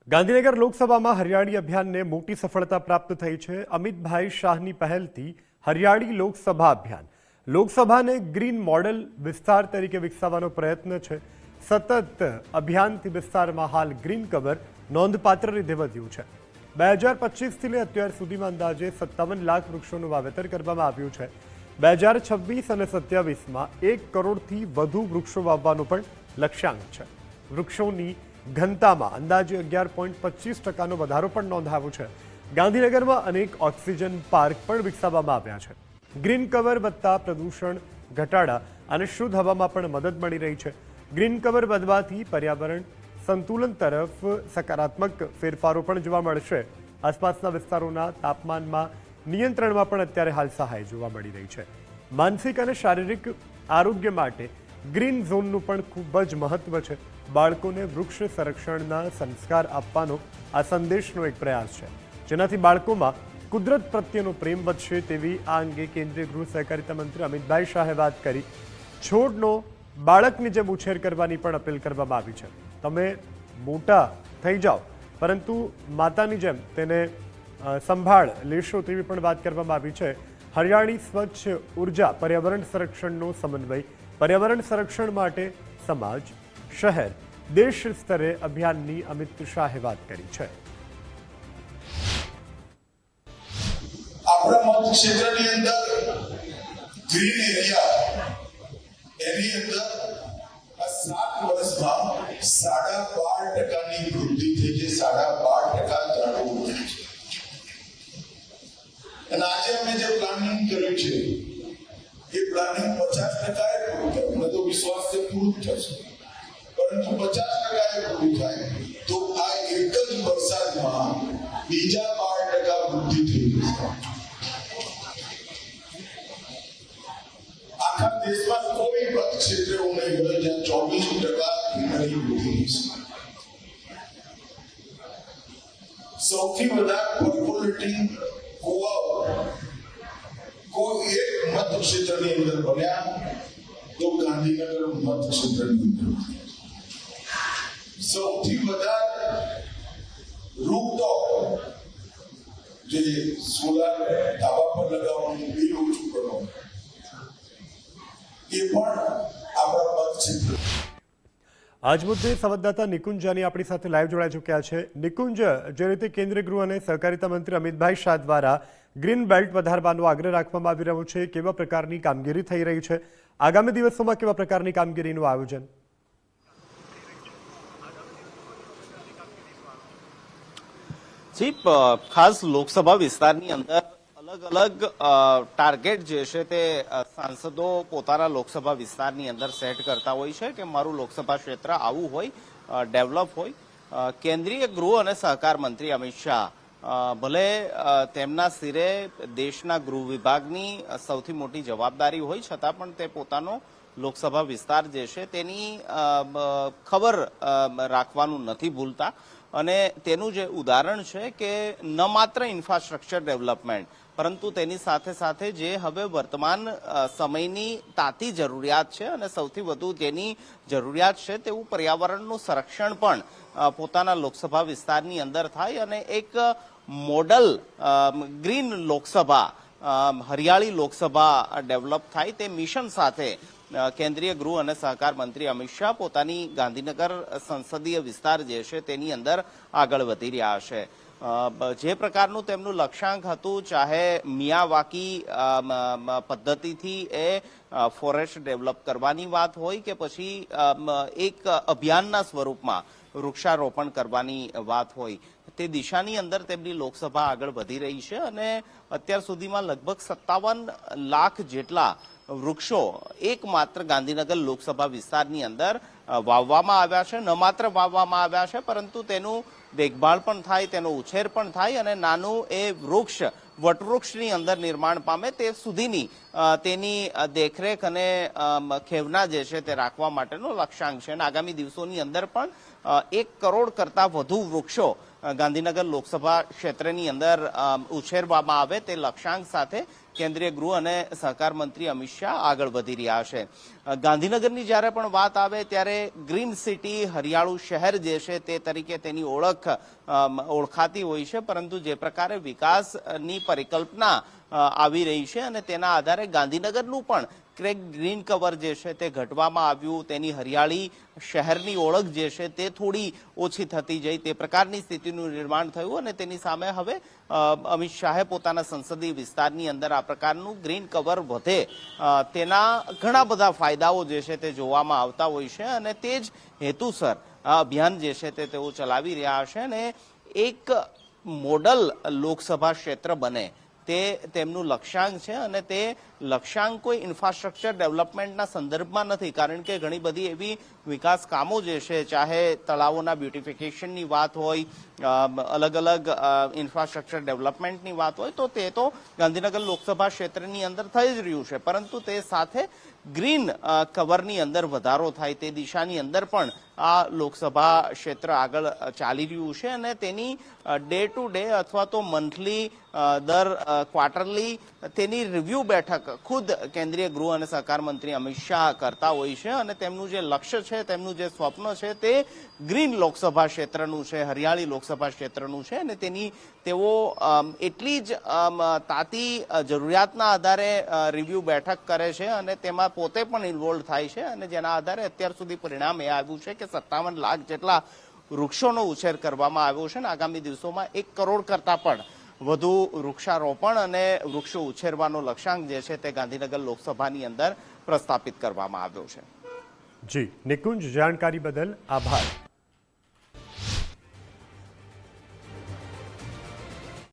ગાંધીનગર લોકસભામાં હરિયાળી અભિયાનને મોટી સફળતા પ્રાપ્ત થઈ છે। અમિતભાઈ શાહની પહેલથી હરિયાળી લોકસભા અભિયાન લોકસભાને ગ્રીન મોડેલ વિસ્તાર તરીકે વિકસાવવાનો પ્રયત્ન છે। સતત અભિયાનથી વિસ્તારમાં હાલ ગ્રીન કવર નોંધપાત્ર રીતે વધ્યું છે। 2025થી લઈ અત્યાર સુધીમાં અંદાજે 57 લાખ વૃક્ષોનું વાવેતર કરવામાં આવ્યું છે। 2026 અને 27માં 1 કરોડથી વધુ વૃક્ષો વાવવાનો પણ લક્ષ્યાંક છે। વૃક્ષોની ઘનતામાં અંદાજે 11.25%નો વધારો પણ નોંધાયો છે। ગાંધીનગરમાં અનેક ઓક્સિજન પાર્ક પણ વિકસાવવામાં આવ્યા છે। ગ્રીન કવર વધતા પ્રદૂષણ ઘટાડા અને શુદ્ધ હવામાં પણ મદદ મળી રહી છે। ગ્રીન કવર વધવાથી પર્યાવરણ સંતુલન તરફ સકારાત્મક ફેરફારો પણ જોવા મળશે। આસપાસના વિસ્તારોના તાપમાનમાં નિયંત્રણમાં પણ અત્યારે હાલ સહાય જોવા મળી રહી છે। માનસિક અને શારીરિક આરોગ્ય માટે ગ્રીન ઝોનનું પણ ખૂબ જ મહત્વ છે। બાળકોને વૃક્ષ સંરક્ષણના સંસ્કાર આપવાનો આ સંદેશનો એક પ્રયાસ છે, જેનાથી બાળકોમાં કુદરત પ્રત્યેનો પ્રેમ વધશે તેવી આ અંગે કેન્દ્રીય ગૃહ સહકારિતા મંત્રી અમિતભાઈ શાહે વાત કરી। છોડનો બાળકની જેમ ઉછેર કરવાની પણ અપીલ કરવામાં આવી છે। તમે મોટા થઈ જાઓ પરંતુ માતાની જેમ તેને સંભાળ લેશો તેવી પણ વાત કરવામાં આવી છે। હરિયાળી સ્વચ્છ ઉર્જા પર્યાવરણ સંરક્ષણનો સમન્વય, પર્યાવરણ સંરક્ષણ માટે સમાજ, શહેર, દેશ સ્તરે અભિયાનની અમિત શાહે વાત કરી છે। આપણા મત ક્ષેત્રની અંદર ગ્રીન એરિયા એની અંદર આ 7 વર્ષમાં 12.5%ની વૃદ્ધિ થઈ છે। 12.5% ઝાડો વધ્યા છે। અને આજે અમે જે પ્લાનિંગ કર્યું છે એ પ્લાનિંગ 50% પૂરું થાય। મને તો વિશ્વાસ છે પૂરું થશે, પરંતુ 50% પૂરું થાય તો આ એક જ વરસાદમાં બીજા 12% વૃદ્ધિ થઈ જશે। આખા દેશમાં કોઈ મત ક્ષેત્ર એવું નહીં હોય જ્યાં 24% ગ્રીનરી વૃદ્ધિ છે। સૌથી વધારે પોપ્યુલેટિંગ કોઈ એક મત ક્ષેત્રની અંદર બન્યા તો ગાંધીનગર મત ક્ષેત્રની અંદર સૌથી વધારે રૂફટોપ જે સોલાર ધાબા પર લગાવવાનું બિલ ઓછું કરવાનું એ પણ આપણા મત ક્ષેત્ર। આજ મુદ્દે સંવાદદાતા નિકુંજ જાની આપણી સાથે લાઈવ જોડાઈ ચૂક્યા છે। નિકુંજ, જે રીતે કેન્દ્રીય ગૃહ અને સહકારિતા મંત્રી અમિતભાઈ શાહ દ્વારા ગ્રીન બેલ્ટ વધારવાનો આગ્રહ રાખવામાં આવી રહ્યો છે, કેવા પ્રકારની કામગીરી થઈ રહી છે? આગામી દિવસોમાં કેવા પ્રકારની કામગીરીનું આયોજન? જી, ખાસ લોકસભા વિસ્તારની અંદર અલગ અલગ ટાર્ગેટ જે છે તે સાંસદો પોતાના લોકસભા વિસ્તારની અંદર સેટ કરતા હોય છે કે મારું લોકસભા ક્ષેત્ર આવું હોય, ડેવલપ હોય। કેન્દ્રીય ગૃહ અને સહકાર મંત્રી અમિત શાહ ભલે તેમના સિરે દેશના ગૃહ વિભાગની સૌથી મોટી જવાબદારી હોય છતાં પણ તે પોતાનો લોકસભા વિસ્તાર જે છે તેની ખબર રાખવાનું નથી ભૂલતા। અને તેનું જે ઉદાહરણ છે કે ન માત્ર ઇન્ફ્રાસ્ટ્રક્ચર ડેવલપમેન્ટ પરંતુ તેની સાથે સાથે જે હવે વર્તમાન સમયની તાતી જરૂરિયાત છે અને સૌથી વધુ જેની જરૂરિયાત છે તેવું પર્યાવરણનું સંરક્ષણ પણ પોતાના લોકસભા વિસ્તારની અંદર થાય અને એક મોડલ ગ્રીન લોકસભા, હરિયાળી લોકસભા ડેવલપ થાય તે મિશન સાથે કેન્દ્રીય ગૃહ અને સહકાર મંત્રી અમિત શાહ પોતાની ગાંધીનગર સંસદીય વિસ્તાર જે છે તેની અંદર આગળ વધી રહ્યા છે। જે પ્રકારનું તેમનું લક્ષ્યાંક હતું, ચાહે મિયાવાકી પદ્ધતિથી એ ફોરેસ્ટ ડેવલપ કરવાની વાત હોય કે પછી એક અભિયાનના સ્વરૂપમાં વૃક્ષારોપણ કરવાની વાત હોય, તે દિશાની અંદર તેમની લોકસભા આગળ વધી રહી છે। અને અત્યાર સુધીમાં લગભગ 57 લાખ જેટલા વૃક્ષો એકમાત્ર ગાંધીનગર લોકસભા વિસ્તારની અંદર વાવવામાં આવ્યા છે। ન માત્ર વાવવામાં આવ્યા છે પરંતુ તેનું દેખભાળ પણ થાય, તેનો ઉછેર પણ થાય અને નાનું એ વૃક્ષ વટવૃક્ષની અંદર નિર્માણ પામે તે સુધીની તેની દેખરેખ અને ખેવના જે છે તે રાખવા માટેનો લક્ષ્યાંક છે। અને આગામી દિવસોની અંદર પણ 1 કરોડ કરતાં વધુ વૃક્ષો ગાંધીનગર લોકસભા ક્ષેત્રની અંદર ઉછેરવામાં આવે તે લક્ષ્યાંક સાથે કેન્દ્રીય ગૃહ અને સહકાર મંત્રી અમિત શાહ આગળ વધી રહ્યા છે. ગાંધીનગરની જ્યારે પણ વાત આવે ત્યારે ગ્રીન સિટી, હરિયાળું શહેર જે છે તે તરીકે તેની ઓળખ ઓળખાતી હોય છે, પરંતુ જે પ્રકારે વિકાસની પરિકલ્પના આવી રહી છે અને તેના આધારે ગાંધીનગરનું પણ ગ્રીન કવર જે છે તે ઘટવામાં આવ્યું, તેની હરિયાળી શહેરની ઓળખ જે છે તે થોડી ઓછી થતી જઈ, તે પ્રકારની સ્થિતિનું નિર્માણ થયું અને તેની સામે હવે અમિત શાહે પોતાના સંસદીય વિસ્તારની અંદર આ પ્રકારનું ગ્રીન કવર વધે તેના ઘણા બધા ફાયદાઓ જે છે તે જોવામાં આવતા હોય છે અને તે જ હેતુસર આ અભિયાન જે છે તે તેઓ ચલાવી રહ્યા છે અને એક મોડલ લોકસભા ક્ષેત્ર બને તે તેમનું લક્ષ્યાંક છે અને તે લક્ષ્યાંક કોઈ ઇન્ફ્રાસ્ટ્રક્ચર ડેવલપમેન્ટના સંદર્ભમાં નથી, કારણ કે ઘણી બધી એવી વિકાસ કામો જે છે, ચાહે તળાવોના બ્યુટિફિકેશનની વાત હોય, અલગ અલગ ઇન્ફ્રાસ્ટ્રક્ચર ડેવલપમેન્ટની વાત હોય, તો તે તો ગાંધીનગર લોકસભા ક્ષેત્રની અંદર થઈ જ રહ્યું છે, પરંતુ તે સાથે ગ્રીન કવરની અંદર વધારો થાય તે દિશાની અંદર પણ આ લોકસભા ક્ષેત્ર આગળ ચાલી રહ્યું છે અને તેની ડે ટુ ડે અથવા તો મંથલી દર ક્વાર્ટરલી તેની રિવ્યુ બેઠક ખુદ કેન્દ્રીય ગૃહ અને સહકાર મંત્રી અમિત શાહ કરતા હોય છે અને તેમનું જે લક્ષ્ય છે, તેમનું જે સ્વપ્ન છે તે ગ્રીન લોકસભા ક્ષેત્રનું છે, હરિયાળી લોકસભા ક્ષેત્રનું છે અને તેની તેઓ એટલી જ તાતી જરૂરિયાતના આધારે રિવ્યુ બેઠક કરે છે અને તેમાં પોતે પણ ઇન્વોલ્વ થાય છે અને જેના આધારે અત્યાર સુધી પરિણામ એ આવ્યું છે કે 57 લાખ જેટલા વૃક્ષોનો ઉછેર કરવામાં આવ્યો છે અને આગામી દિવસોમાં 1 કરોડ કરતા પણ વધુ વૃક્ષારોપણ અને વૃક્ષો ઉછેરવાનો લક્ષ્યાંક જે છે તે ગાંધીનગર લોકસભાની અંદર પ્રસ્થાપિત કરવામાં આવ્યો છે. જી નિકુંજ, જાણકારી બદલ આભાર.